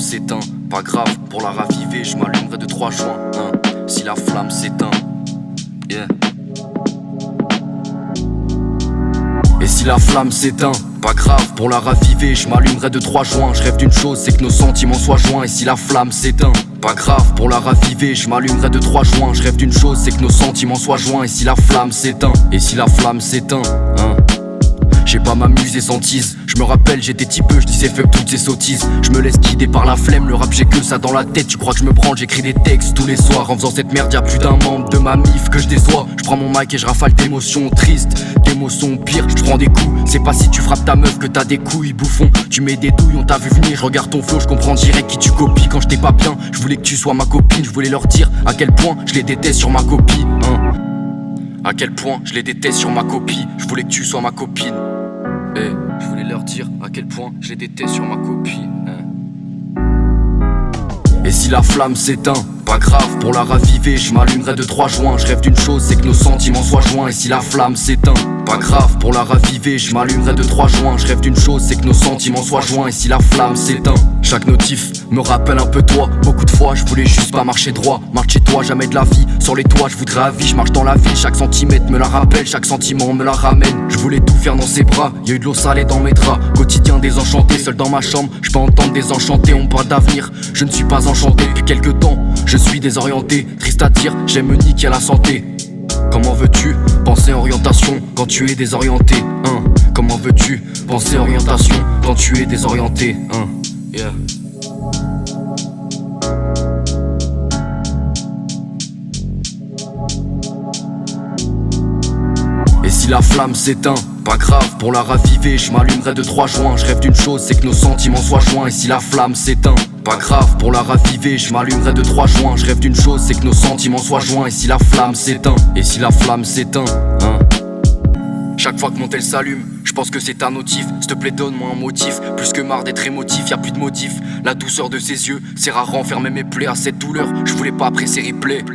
s'éteint, pas grave, pour la raviver, je m'allumerai de 3 joints, hein. Si la flamme s'éteint, yeah. Et si la flamme s'éteint, pas grave, pour la raviver, je m'allumerai de 3 joints. Je rêve d'une chose, c'est que nos sentiments soient joints. Et si la flamme s'éteint, pas grave, pour la raviver, je m'allumerai de 3 joints. Je rêve d'une chose, c'est que nos sentiments soient joints. Et si la flamme s'éteint, et si la flamme s'éteint, hein. J'ai pas m'amuser sans tease. Je me rappelle, j'étais tipeux, je disais fuck toutes ces sottises. Je me laisse guider par la flemme, le rap j'ai que ça dans la tête. Tu crois que je me branle, j'écris des textes tous les soirs. En faisant cette merde, y'a plus d'un membre de ma mif que je déçois. Je prends mon mic et je rafale d'émotions tristes, d'émotions pires. Je prends des coups, c'est pas si tu frappes ta meuf que t'as des couilles, bouffon. Tu mets des douilles, on t'a vu venir. Je regarde ton flow, je comprends direct qui tu copies. Quand j'étais pas bien, je voulais que tu sois ma copine. Je voulais leur dire à quel point je les déteste sur ma copie, hein. À quel point je les déteste sur ma copie. Je voulais que tu sois ma copine. Hey, je voulais leur dire à quel point je les déteste sur ma copie, hein. Et si la flamme s'éteint, pas grave, pour la raviver, je m'allumerai de 3 joints. Je rêve d'une chose, c'est que nos sentiments soient joints. Et si la flamme s'éteint, pas grave, pour la raviver, je m'allumerai de 3 joints. Je rêve d'une chose, c'est que nos sentiments soient joints. Et si la flamme s'éteint, chaque notif me rappelle un peu toi. Beaucoup de fois, je voulais juste pas marcher droit. Marche chez toi, jamais de la vie. Sur les toits, je voudrais à vie, je marche dans la ville. Chaque centimètre me la rappelle, chaque sentiment me la ramène. Je voulais tout faire dans ses bras, y'a eu de l'eau salée dans mes draps. Quotidien désenchanté, seul dans ma chambre, je peux entendre désenchanté. On parle d'avenir, je ne suis pas enchanté. Depuis quelque temps, je suis désorienté. Triste à dire, j'aime niquer la santé. Comment veux-tu penser orientation quand tu es désorienté, hein? Comment veux-tu penser orientation quand tu es désorienté, hein? Yeah. Et si la flamme s'éteint, pas grave, pour la raviver, je m'allumerai de 3 joints. Je rêve d'une chose, c'est que nos sentiments soient joints. Et si la flamme s'éteint, pas grave, pour la raviver, je m'allumerai de 3 joints. Je rêve d'une chose, c'est que nos sentiments soient joints. Et si la flamme s'éteint, et si la flamme s'éteint, hein. Chaque fois que mon tel s'allume, je pense que c'est un notif. S'il te plaît donne-moi un motif. Plus que marre d'être émotif, y'a plus de motif. La douceur de ses yeux, c'est rare renfermer mes plaies. À cette douleur, je voulais pas après ces replays.